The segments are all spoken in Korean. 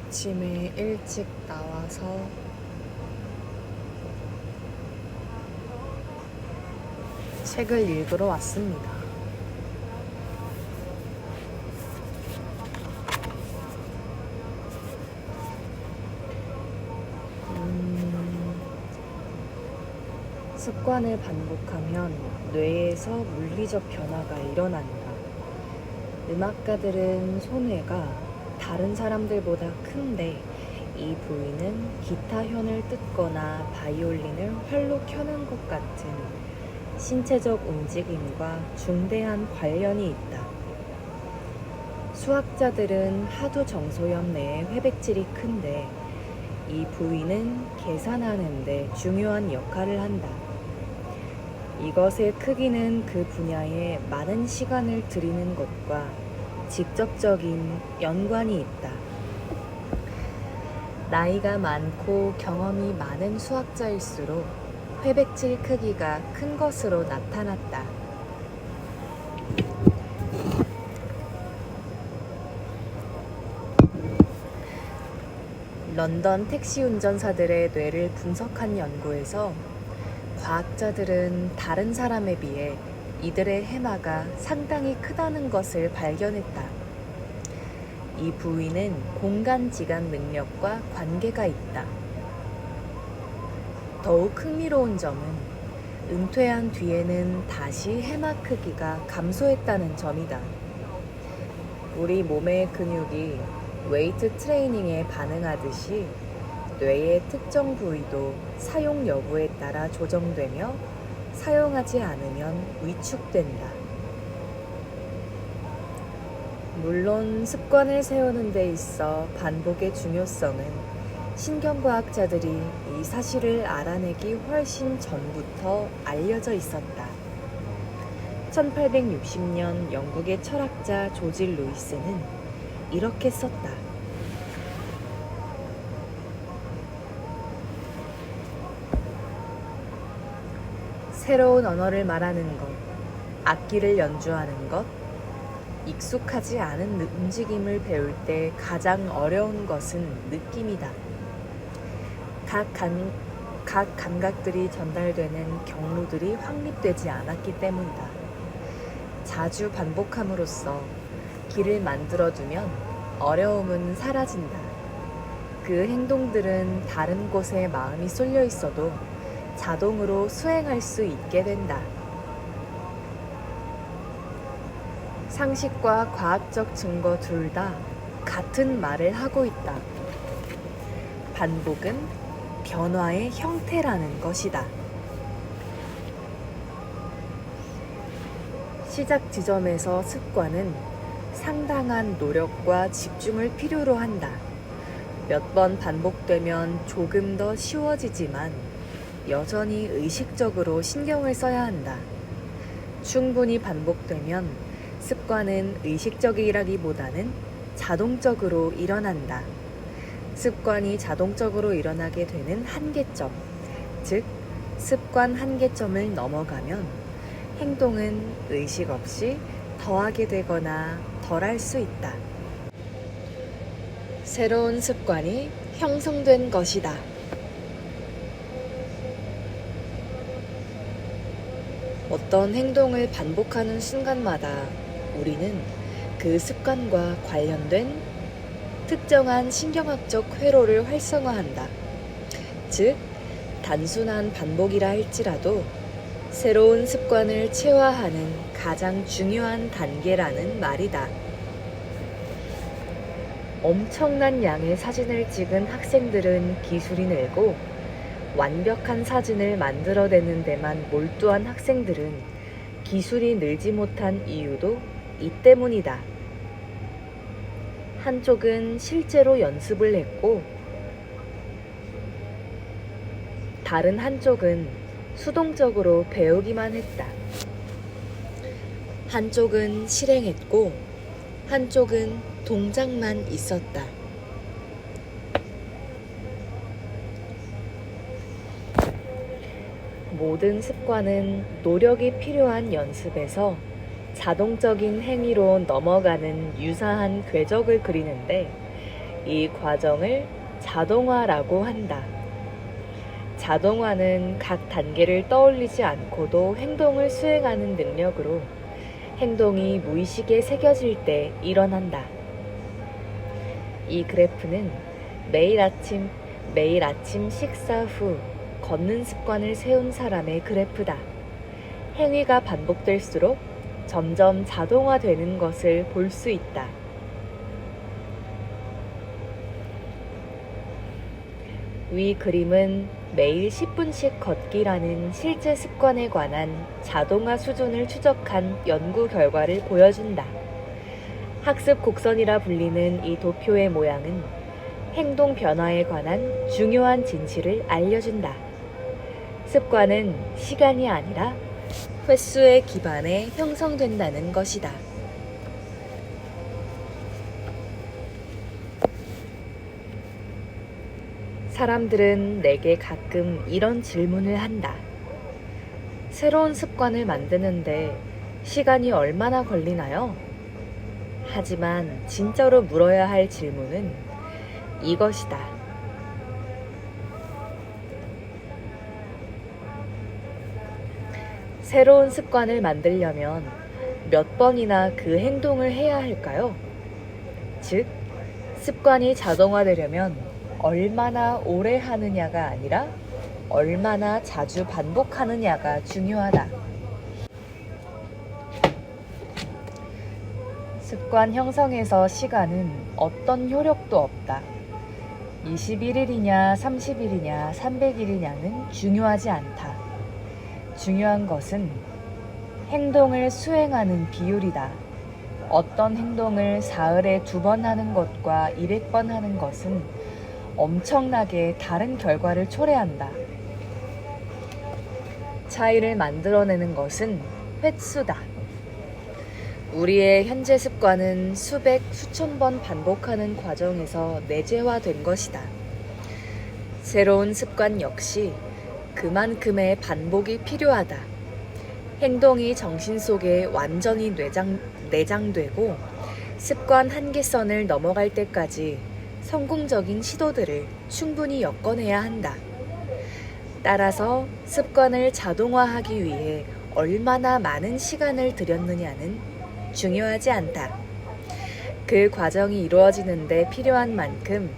아침에 일찍 나와서 책을 읽으러 왔습니다. 습관을 반복하면 뇌에서 물리적 변화가 일어난다. 음악가들은 손해가 다른 사람들보다 큰데 이 부위는 기타 현을 뜯거나 바이올린을 활로 켜는 것 같은 신체적 움직임과 중대한 관련이 있다. 수학자들은 하두 정소염 내의 회백질이 큰데 이 부위는 계산하는 데 중요한 역할을 한다. 이것의 크기는 그 분야에 많은 시간을 들이는 것과 직접적인 연관이 있다. 나이가 많고 경험이 많은 수학자일수록 회백질 크기가 큰 것으로 나타났다. 런던 택시 운전사들의 뇌를 분석한 연구에서 과학자들은 다른 사람에 비해 이들의 해마가 상당히 크다는 것을 발견했다. 이 부위는 공간 지각 능력과 관계가 있다. 더욱 흥미로운 점은 은퇴한 뒤에는 다시 해마 크기가 감소했다는 점이다. 우리 몸의 근육이 웨이트 트레이닝에 반응하듯이 뇌의 특정 부위도 사용 여부에 따라 조정되며 사용하지 않으면 위축된다. 물론 습관을 세우는 데 있어 반복의 중요성은 신경과학자들이 이 사실을 알아내기 훨씬 전부터 알려져 있었다. 1860년 영국의 철학자 조지 루이스는 이렇게 썼다. 새로운 언어를 말하는 것, 악기를 연주하는 것, 익숙하지 않은 움직임을 배울 때 가장 어려운 것은 느낌이다. 각 감각들이 전달되는 경로들이 확립되지 않았기 때문이다. 자주 반복함으로써 길을 만들어두면 어려움은 사라진다. 그 행동들은 다른 곳에 마음이 쏠려 있어도 자동으로 수행할 수 있게 된다. 상식과 과학적 증거 둘 다 같은 말을 하고 있다. 반복은 변화의 형태라는 것이다. 시작 지점에서 습관은 상당한 노력과 집중을 필요로 한다. 몇 번 반복되면 조금 더 쉬워지지만 여전히 의식적으로 신경을 써야 한다. 충분히 반복되면 습관은 의식적이라기보다는 자동적으로 일어난다. 습관이 자동적으로 일어나게 되는 한계점, 즉 습관 한계점을 넘어가면 행동은 의식 없이 더하게 되거나 덜할 수 있다. 새로운 습관이 형성된 것이다. 어떤 행동을 반복하는 순간마다 우리는 그 습관과 관련된 특정한 신경학적 회로를 활성화한다. 즉, 단순한 반복이라 할지라도 새로운 습관을 체화하는 가장 중요한 단계라는 말이다. 엄청난 양의 사진을 찍은 학생들은 기술이 늘고 완벽한 사진을 만들어내는 데만 몰두한 학생들은 기술이 늘지 못한 이유도 이 때문이다. 한쪽은 실제로 연습을 했고 다른 한쪽은 수동적으로 배우기만 했다. 한쪽은 실행했고 한쪽은 동작만 있었다. 모든 습관은 노력이 필요한 연습에서 자동적인 행위로 넘어가는 유사한 궤적을 그리는데 이 과정을 자동화라고 한다. 자동화는 각 단계를 떠올리지 않고도 행동을 수행하는 능력으로 행동이 무의식에 새겨질 때 일어난다. 이 그래프는 매일 아침 식사 후 걷는 습관을 세운 사람의 그래프다. 행위가 반복될수록 점점 자동화되는 것을 볼 수 있다. 위 그림은 매일 10분씩 걷기라는 실제 습관에 관한 자동화 수준을 추적한 연구 결과를 보여준다. 학습 곡선이라 불리는 이 도표의 모양은 행동 변화에 관한 중요한 진실을 알려준다. 습관은 시간이 아니라 횟수에 기반해 형성된다는 것이다. 사람들은 내게 가끔 이런 질문을 한다. 새로운 습관을 만드는데 시간이 얼마나 걸리나요? 하지만 진짜로 물어야 할 질문은 이것이다. 새로운 습관을 만들려면 몇 번이나 그 행동을 해야 할까요? 즉, 습관이 자동화되려면 얼마나 오래 하느냐가 아니라 얼마나 자주 반복하느냐가 중요하다. 습관 형성에서 시간은 어떤 효력도 없다. 21일이냐 30일이냐 300일이냐는 중요하지 않다. 중요한 것은 행동을 수행하는 비율이다. 어떤 행동을 사흘에 2번 하는 것과 200번 하는 것은 엄청나게 다른 결과를 초래한다. 차이를 만들어내는 것은 횟수다. 우리의 현재 습관은 수백, 수천 번 반복하는 과정에서 내재화된 것이다. 새로운 습관 역시 그만큼의 반복이 필요하다. 행동이 정신 속에 완전히 내장되고 습관 한계선을 넘어갈 때까지 성공적인 시도들을 충분히 엮어내야 한다. 따라서 습관을 자동화하기 위해 얼마나 많은 시간을 들였느냐는 중요하지 않다. 그 과정이 이루어지는 데 필요한 만큼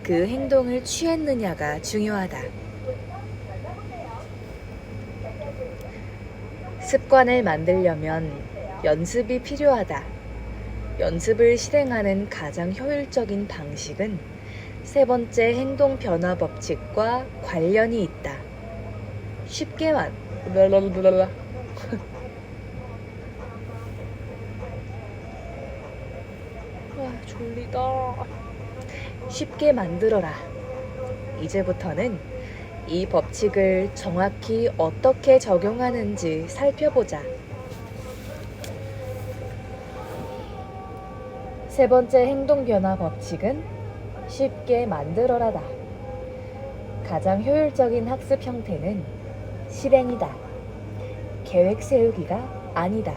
그 행동을 취했느냐가 중요하다. 습관을 만들려면 연습이 필요하다. 연습을 실행하는 가장 효율적인 방식은 3번째 행동 변화 법칙과 관련이 있다. 쉽게 졸리다. 쉽게 만들어라. 이제부터는 이 법칙을 정확히 어떻게 적용하는지 살펴보자. 3번째 행동 변화 법칙은 쉽게 만들어라다. 가장 효율적인 학습 형태는 실행이다. 계획 세우기가 아니다.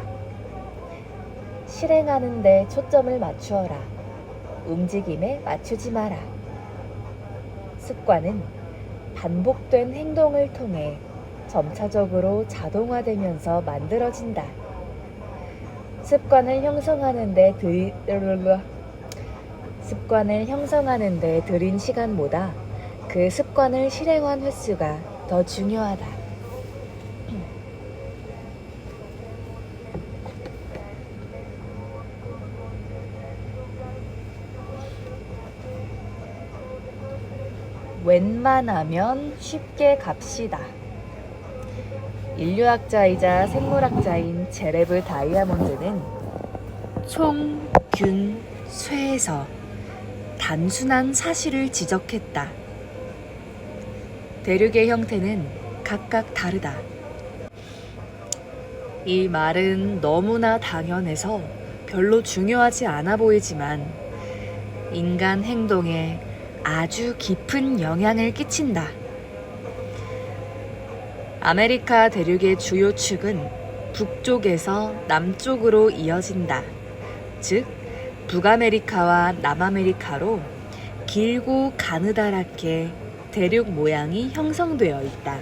실행하는 데 초점을 맞추어라. 움직임에 맞추지 마라. 습관은 반복된 행동을 통해 점차적으로 자동화되면서 만들어진다. 습관을 형성하는 데 들인 시간보다 그 습관을 실행한 횟수가 더 중요하다. 웬만하면 쉽게 갑시다. 인류학자이자 생물학자인 제레브 다이아몬드는 총, 균, 쇠에서 단순한 사실을 지적했다. 대륙의 형태는 각각 다르다. 이 말은 너무나 당연해서 별로 중요하지 않아 보이지만 인간 행동에 아주 깊은 영향을 끼친다. 아메리카 대륙의 주요 축은 북쪽에서 남쪽으로 이어진다. 즉, 북아메리카와 남아메리카로 길고 가느다랗게 대륙 모양이 형성되어 있다.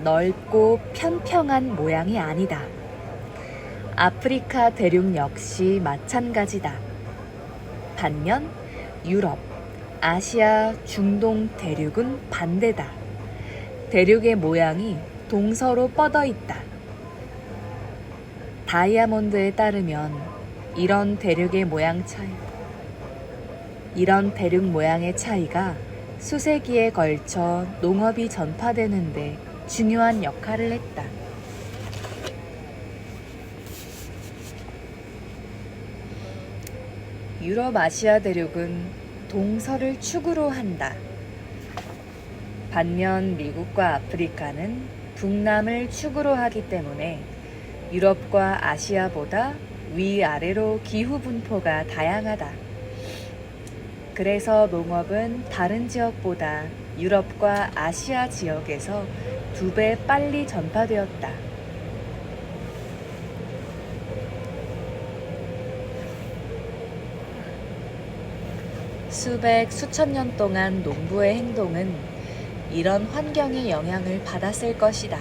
넓고 평평한 모양이 아니다. 아프리카 대륙 역시 마찬가지다. 반면 유럽, 아시아, 중동 대륙은 반대다. 대륙의 모양이 동서로 뻗어 있다. 다이아몬드에 따르면 이런 대륙 모양의 차이가 수세기에 걸쳐 농업이 전파되는데 중요한 역할을 했다. 유럽, 아시아 대륙은 동서를 축으로 한다. 반면 미국과 아프리카는 북남을 축으로 하기 때문에 유럽과 아시아보다 위아래로 기후 분포가 다양하다. 그래서 농업은 다른 지역보다 유럽과 아시아 지역에서 2배 빨리 전파되었다. 수백, 수천 년 동안 농부의 행동은 이런 환경의 영향을 받았을 것이다.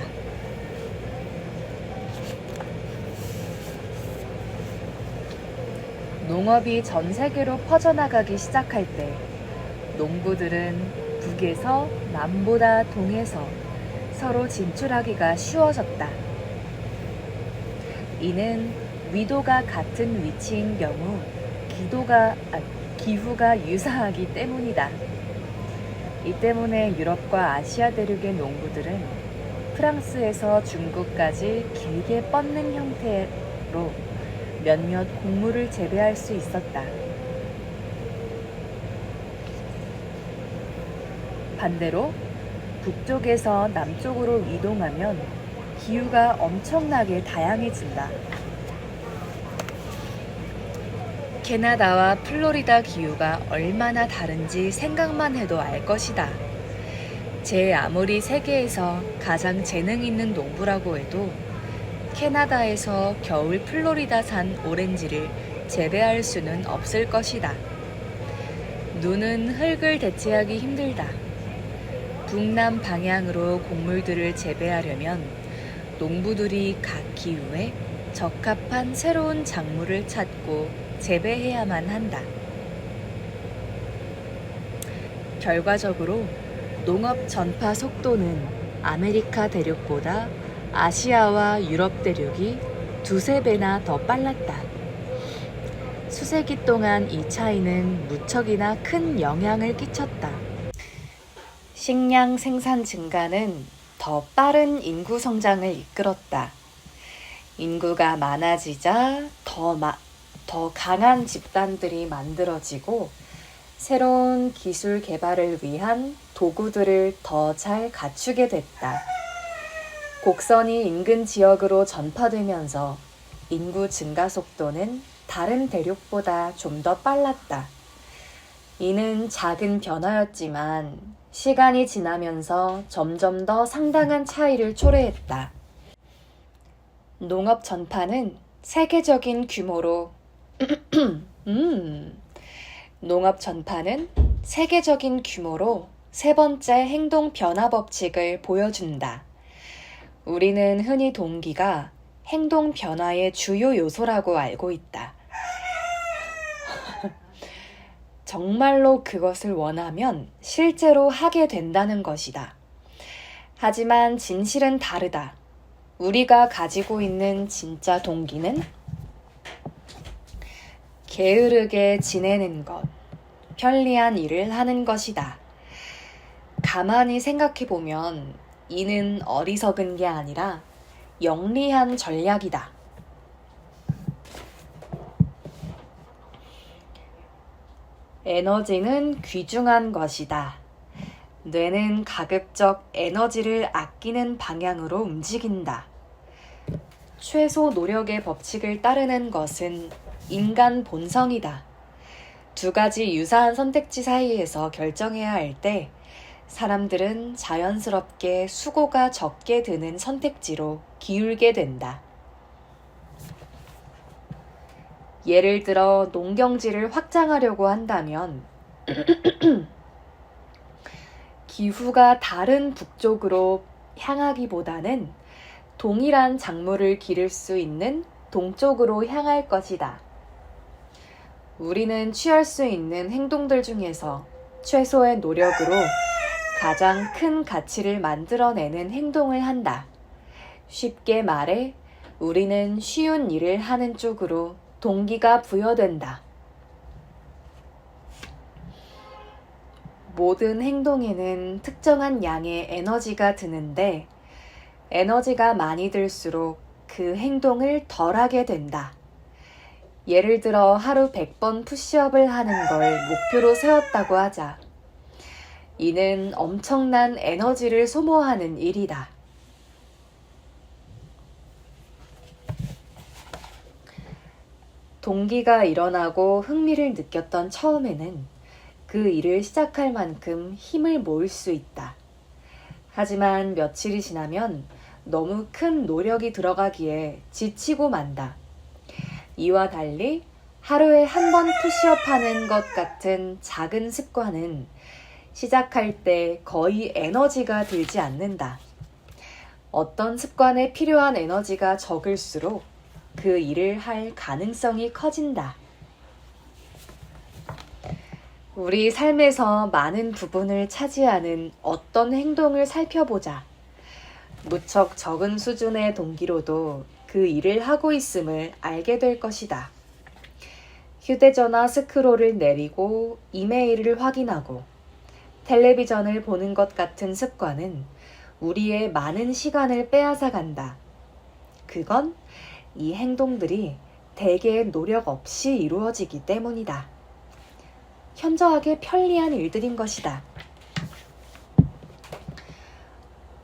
농업이 전 세계로 퍼져나가기 시작할 때 농부들은 북에서 남보다 동에서 서로 진출하기가 쉬워졌다. 이는 위도가 같은 위치인 경우 기후가 유사하기 때문이다. 이 때문에 유럽과 아시아 대륙의 농부들은 프랑스에서 중국까지 길게 뻗는 형태로 몇몇 곡물을 재배할 수 있었다. 반대로 북쪽에서 남쪽으로 이동하면 기후가 엄청나게 다양해진다. 캐나다와 플로리다 기후가 얼마나 다른지 생각만 해도 알 것이다. 제 아무리 세계에서 가장 재능 있는 농부라고 해도 캐나다에서 겨울 플로리다산 오렌지를 재배할 수는 없을 것이다. 눈은 흙을 대체하기 힘들다. 북남 방향으로 곡물들을 재배하려면 농부들이 각 기후에 적합한 새로운 작물을 찾고 재배해야만 한다. 결과적으로 농업 전파 속도는 아메리카 대륙보다 아시아와 유럽 대륙이 2~3배나 더 빨랐다. 수세기 동안 이 차이는 무척이나 큰 영향을 끼쳤다. 식량 생산 증가는 더 빠른 인구 성장을 이끌었다. 인구가 많아지자 더 강한 집단들이 만들어지고 새로운 기술 개발을 위한 도구들을 더 잘 갖추게 됐다. 곡선이 인근 지역으로 전파되면서 인구 증가 속도는 다른 대륙보다 좀 더 빨랐다. 이는 작은 변화였지만 시간이 지나면서 점점 더 상당한 차이를 초래했다. 농업 전파는 세계적인 규모로 세 번째 행동 변화 법칙을 보여준다. 우리는 흔히 동기가 행동 변화의 주요 요소라고 알고 있다. 정말로 그것을 원하면 실제로 하게 된다는 것이다. 하지만 진실은 다르다. 우리가 가지고 있는 진짜 동기는 게으르게 지내는 것, 편리한 일을 하는 것이다. 가만히 생각해보면 이는 어리석은 게 아니라 영리한 전략이다. 에너지는 귀중한 것이다. 뇌는 가급적 에너지를 아끼는 방향으로 움직인다. 최소 노력의 법칙을 따르는 것은 인간 본성이다. 2가지 유사한 선택지 사이에서 결정해야 할 때 사람들은 자연스럽게 수고가 적게 드는 선택지로 기울게 된다. 예를 들어 농경지를 확장하려고 한다면 기후가 다른 북쪽으로 향하기보다는 동일한 작물을 기를 수 있는 동쪽으로 향할 것이다. 우리는 취할 수 있는 행동들 중에서 최소의 노력으로 가장 큰 가치를 만들어내는 행동을 한다. 쉽게 말해, 우리는 쉬운 일을 하는 쪽으로 동기가 부여된다. 모든 행동에는 특정한 양의 에너지가 드는데, 에너지가 많이 들수록 그 행동을 덜 하게 된다. 예를 들어 하루 100번 푸시업을 하는 걸 목표로 세웠다고 하자. 이는 엄청난 에너지를 소모하는 일이다. 동기가 일어나고 흥미를 느꼈던 처음에는 그 일을 시작할 만큼 힘을 모을 수 있다. 하지만 며칠이 지나면 너무 큰 노력이 들어가기에 지치고 만다. 이와 달리 하루에 한 번 푸시업 하는 것 같은 작은 습관은 시작할 때 거의 에너지가 들지 않는다. 어떤 습관에 필요한 에너지가 적을수록 그 일을 할 가능성이 커진다. 우리 삶에서 많은 부분을 차지하는 어떤 행동을 살펴보자. 무척 적은 수준의 동기로도 그 일을 하고 있음을 알게 될 것이다. 휴대전화 스크롤을 내리고 이메일을 확인하고 텔레비전을 보는 것 같은 습관은 우리의 많은 시간을 빼앗아 간다. 그건 이 행동들이 대개 노력 없이 이루어지기 때문이다. 현저하게 편리한 일들인 것이다.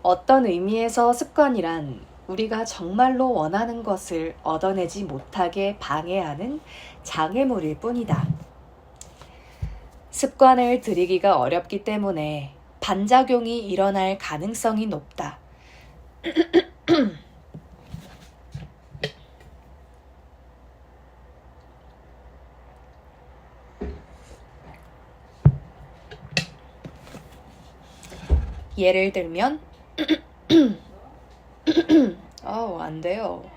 어떤 의미에서 습관이란 우리가 정말로 원하는 것을 얻어내지 못하게 방해하는 장애물일 뿐이다. 습관을 들이기가 어렵기 때문에 반작용이 일어날 가능성이 높다. 예를 들면 안 돼요.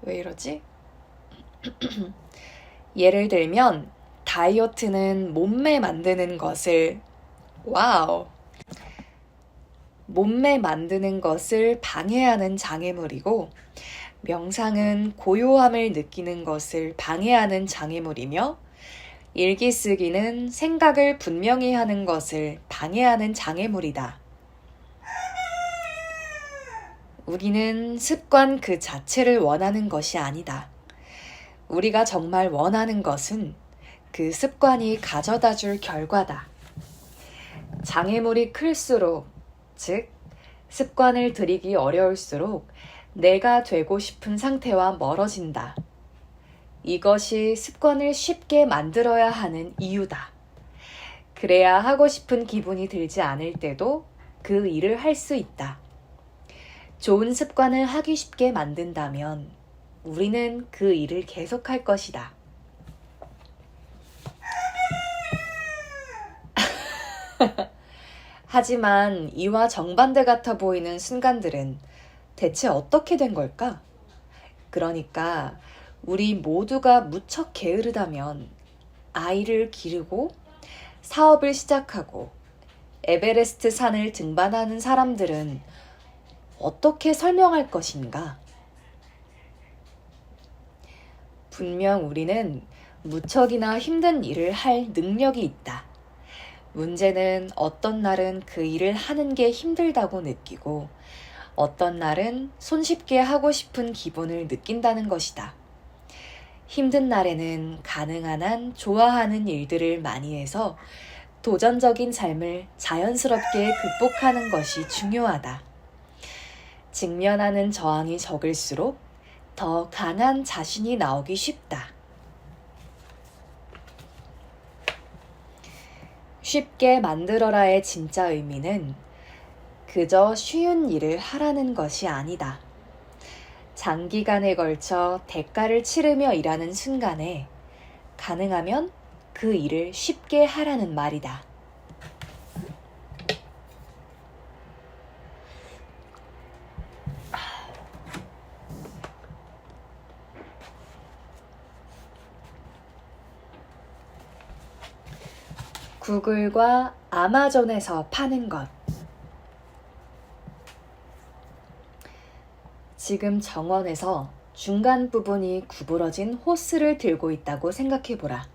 왜 이러지? 예를 들면 다이어트는 몸매 만드는 것을 몸매 만드는 것을 방해하는 장애물이고, 명상은 고요함을 느끼는 것을 방해하는 장애물이며, 일기 쓰기는 생각을 분명히 하는 것을 방해하는 장애물이다. 우리는 습관 그 자체를 원하는 것이 아니다. 우리가 정말 원하는 것은 그 습관이 가져다 줄 결과다. 장애물이 클수록, 즉, 습관을 들이기 어려울수록 내가 되고 싶은 상태와 멀어진다. 이것이 습관을 쉽게 만들어야 하는 이유다. 그래야 하고 싶은 기분이 들지 않을 때도 그 일을 할 수 있다. 좋은 습관을 하기 쉽게 만든다면 우리는 그 일을 계속할 것이다. 하지만 이와 정반대 같아 보이는 순간들은 대체 어떻게 된 걸까? 그러니까 우리 모두가 무척 게으르다면 아이를 기르고 사업을 시작하고 에베레스트 산을 등반하는 사람들은 어떻게 설명할 것인가? 분명 우리는 무척이나 힘든 일을 할 능력이 있다. 문제는 어떤 날은 그 일을 하는 게 힘들다고 느끼고 어떤 날은 손쉽게 하고 싶은 기분을 느낀다는 것이다. 힘든 날에는 가능한 한 좋아하는 일들을 많이 해서 도전적인 삶을 자연스럽게 극복하는 것이 중요하다. 직면하는 저항이 적을수록 더 강한 자신이 나오기 쉽다. 쉽게 만들어라의 진짜 의미는 그 그저 쉬운 일을 하라는 것이 아니다. 장기간에 걸쳐 대가를 치르며 일하는 순간에 가능하면 그 일을 쉽게 하라는 말이다. 구글과 아마존에서 파는 것. 지금 정원에서 중간 부분이 구부러진 호스를 들고 있다고 생각해보라.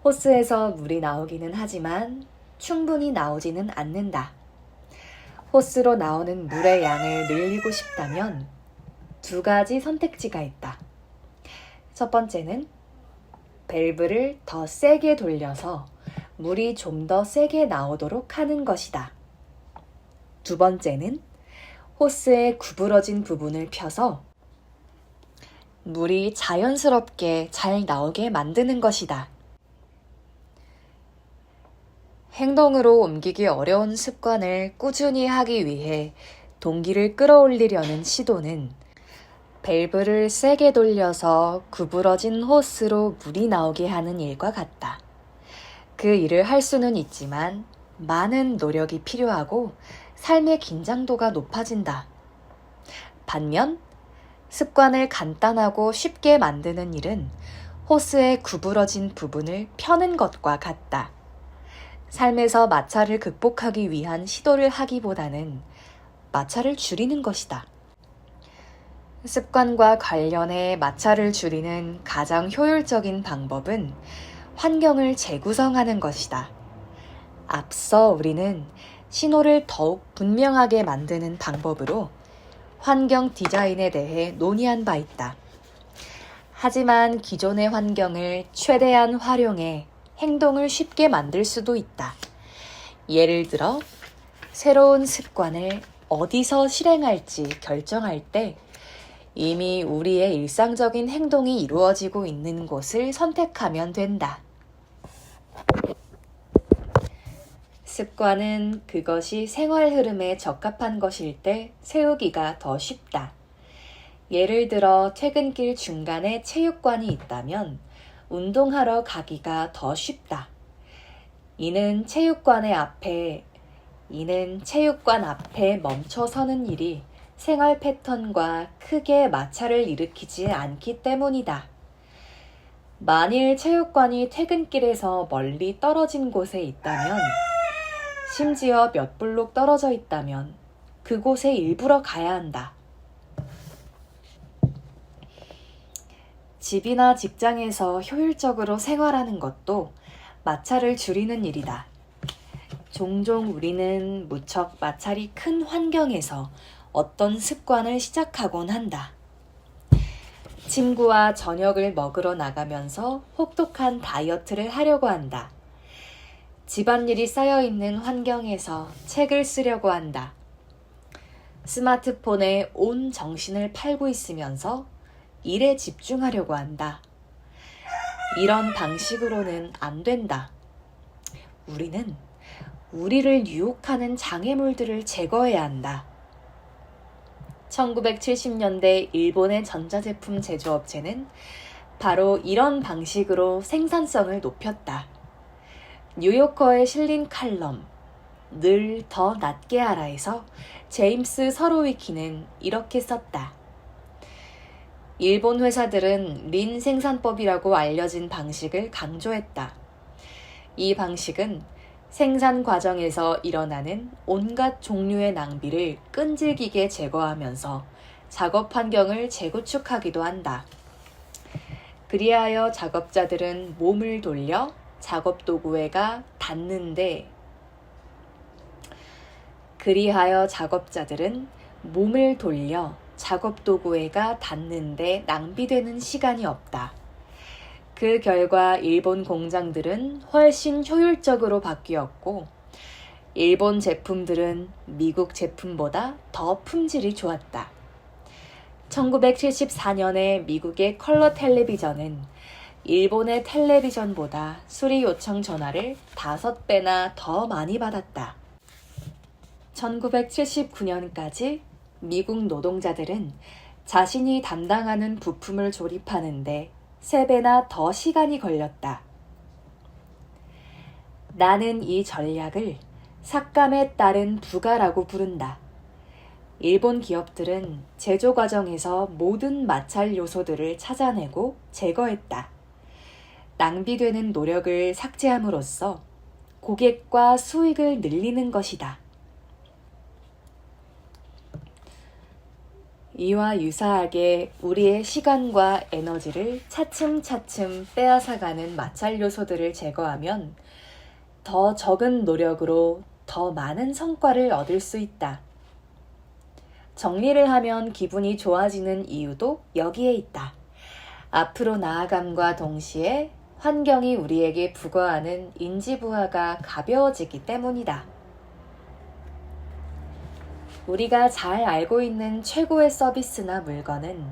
호스에서 물이 나오기는 하지만 충분히 나오지는 않는다. 호스로 나오는 물의 양을 늘리고 싶다면 두 가지 선택지가 있다. 첫 번째는 밸브를 더 세게 돌려서 물이 좀 더 세게 나오도록 하는 것이다. 두 번째는 호스의 구부러진 부분을 펴서 물이 자연스럽게 잘 나오게 만드는 것이다. 행동으로 옮기기 어려운 습관을 꾸준히 하기 위해 동기를 끌어올리려는 시도는 밸브를 세게 돌려서 구부러진 호스로 물이 나오게 하는 일과 같다. 그 일을 할 수는 있지만 많은 노력이 필요하고 삶의 긴장도가 높아진다. 반면 습관을 간단하고 쉽게 만드는 일은 호스의 구부러진 부분을 펴는 것과 같다. 삶에서 마찰을 극복하기 위한 시도를 하기보다는 마찰을 줄이는 것이다. 습관과 관련해 마찰을 줄이는 가장 효율적인 방법은 환경을 재구성하는 것이다. 앞서 우리는 신호를 더욱 분명하게 만드는 방법으로 환경 디자인에 대해 논의한 바 있다. 하지만 기존의 환경을 최대한 활용해 행동을 쉽게 만들 수도 있다. 예를 들어, 새로운 습관을 어디서 실행할지 결정할 때 이미 우리의 일상적인 행동이 이루어지고 있는 곳을 선택하면 된다. 습관은 그것이 생활 흐름에 적합한 것일 때 세우기가 더 쉽다. 예를 들어 퇴근길 중간에 체육관이 있다면 운동하러 가기가 더 쉽다. 이는 체육관 앞에 멈춰 서는 일이 생활 패턴과 크게 마찰을 일으키지 않기 때문이다. 만일 체육관이 퇴근길에서 멀리 떨어진 곳에 있다면, 심지어 몇 블록 떨어져 있다면 그곳에 일부러 가야 한다. 집이나 직장에서 효율적으로 생활하는 것도 마찰을 줄이는 일이다. 종종 우리는 무척 마찰이 큰 환경에서 어떤 습관을 시작하곤 한다. 친구와 저녁을 먹으러 나가면서 혹독한 다이어트를 하려고 한다. 집안일이 쌓여있는 환경에서 책을 쓰려고 한다. 스마트폰에 온 정신을 팔고 있으면서 일에 집중하려고 한다. 이런 방식으로는 안 된다. 우리는 우리를 유혹하는 장애물들을 제거해야 한다. 1970년대 일본의 전자제품 제조업체는 바로 이런 방식으로 생산성을 높였다. 뉴요커에 실린 칼럼 늘 더 낮게 하라에서 제임스 서로위키는 이렇게 썼다. 일본 회사들은 린 생산법이라고 알려진 방식을 강조했다. 이 방식은 생산 과정에서 일어나는 온갖 종류의 낭비를 끈질기게 제거하면서 작업 환경을 재구축하기도 한다. 그리하여 작업자들은 몸을 돌려 작업 도구에가 닿는데 낭비되는 시간이 없다. 그 결과 일본 공장들은 훨씬 효율적으로 바뀌었고 일본 제품들은 미국 제품보다 더 품질이 좋았다. 1974년에 미국의 컬러 텔레비전은 일본의 텔레비전보다 수리 요청 전화를 5배나 더 많이 받았다. 1979년까지 미국 노동자들은 자신이 담당하는 부품을 조립하는데 3배나 더 시간이 걸렸다. 나는 이 전략을 삭감에 따른 부가라고 부른다. 일본 기업들은 제조 과정에서 모든 마찰 요소들을 찾아내고 제거했다. 낭비되는 노력을 삭제함으로써 고객과 수익을 늘리는 것이다. 이와 유사하게 우리의 시간과 에너지를 차츰차츰 빼앗아가는 마찰 요소들을 제거하면 더 적은 노력으로 더 많은 성과를 얻을 수 있다. 정리를 하면 기분이 좋아지는 이유도 여기에 있다. 앞으로 나아감과 동시에 환경이 우리에게 부과하는 인지부하가 가벼워지기 때문이다. 우리가 잘 알고 있는 최고의 서비스나 물건은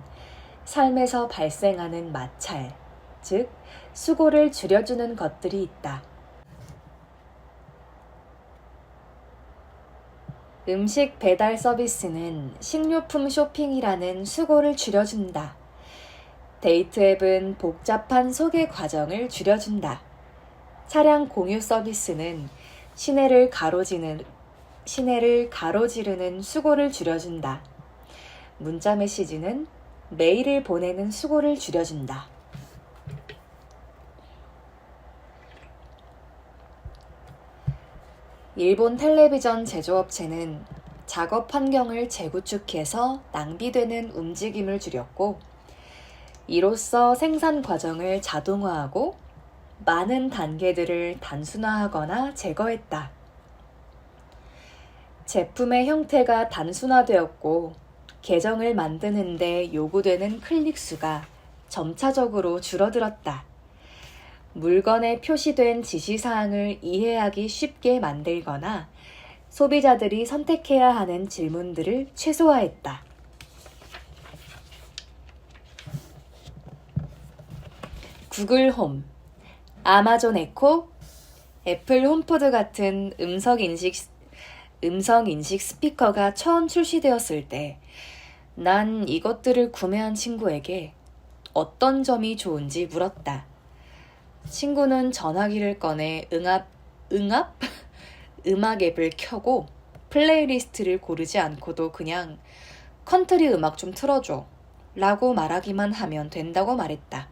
삶에서 발생하는 마찰, 즉 수고를 줄여주는 것들이 있다. 음식 배달 서비스는 식료품 쇼핑이라는 수고를 줄여준다. 데이트 앱은 복잡한 소개 과정을 줄여준다. 차량 공유 서비스는 시내를 가로지르는 수고를 줄여준다. 문자 메시지는 메일을 보내는 수고를 줄여준다. 일본 텔레비전 제조업체는 작업 환경을 재구축해서 낭비되는 움직임을 줄였고, 이로써 생산 과정을 자동화하고 많은 단계들을 단순화하거나 제거했다. 제품의 형태가 단순화되었고 계정을 만드는데 요구되는 클릭 수가 점차적으로 줄어들었다. 물건에 표시된 지시사항을 이해하기 쉽게 만들거나 소비자들이 선택해야 하는 질문들을 최소화했다. 구글 홈, 아마존 에코, 애플 홈포드 같은 음성인식 스피커가 처음 출시되었을 때 난 이것들을 구매한 친구에게 어떤 점이 좋은지 물었다. 친구는 전화기를 꺼내 음악 앱을 켜고 플레이리스트를 고르지 않고도 그냥 컨트리 음악 좀 틀어줘 라고 말하기만 하면 된다고 말했다.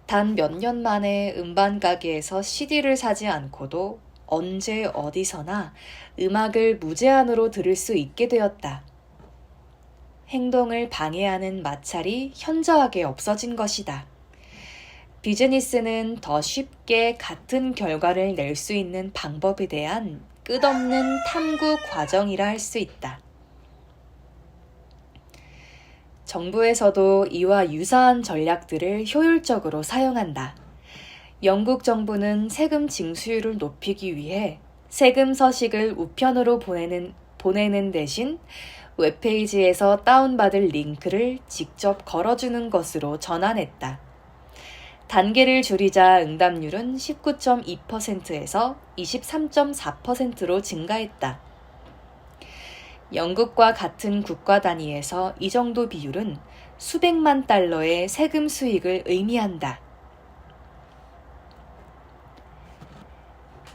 단 몇 년 만에 음반 가게에서 CD를 사지 않고도 언제 어디서나 음악을 무제한으로 들을 수 있게 되었다. 행동을 방해하는 마찰이 현저하게 없어진 것이다. 비즈니스는 더 쉽게 같은 결과를 낼 수 있는 방법에 대한 끝없는 탐구 과정이라 할 수 있다. 정부에서도 이와 유사한 전략들을 효율적으로 사용한다. 영국 정부는 세금 징수율을 높이기 위해 세금 서식을 우편으로 보내는 대신 웹페이지에서 다운받을 링크를 직접 걸어주는 것으로 전환했다. 단계를 줄이자 응답률은 19.2%에서 23.4%로 증가했다. 영국과 같은 국가 단위에서 이 정도 비율은 수백만 달러의 세금 수익을 의미한다.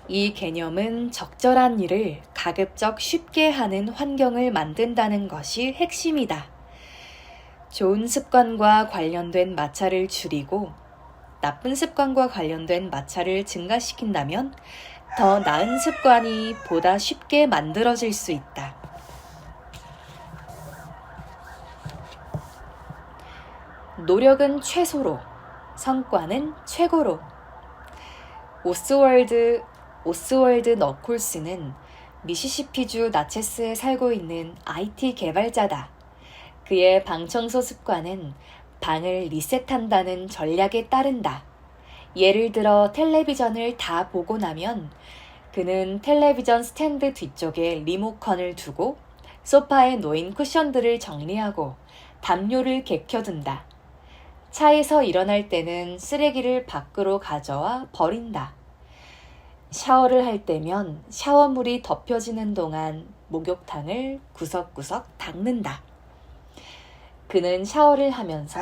이 개념은 적절한 일을 가급적 쉽게 하는 환경을 만든다는 것이 핵심이다. 좋은 습관과 관련된 마찰을 줄이고 나쁜 습관과 관련된 마찰을 증가시킨다면 더 나은 습관이 보다 쉽게 만들어질 수 있다. 노력은 최소로, 성과는 최고로. 오스월드 너콜스는 미시시피주 나체스에 살고 있는 IT 개발자다. 그의 방 청소 습관은 방을 리셋한다는 전략에 따른다. 예를 들어 텔레비전을 다 보고 나면 그는 텔레비전 스탠드 뒤쪽에 리모컨을 두고 소파에 놓인 쿠션들을 정리하고 담요를 개켜둔다. 차에서 일어날 때는 쓰레기를 밖으로 가져와 버린다. 샤워를 할 때면 샤워물이 덮여지는 동안 목욕탕을 구석구석 닦는다. 그는 샤워를 하면서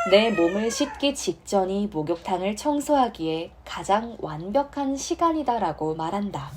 내 몸을 씻기 직전이 목욕탕을 청소하기에 가장 완벽한 시간이다라고 말한다.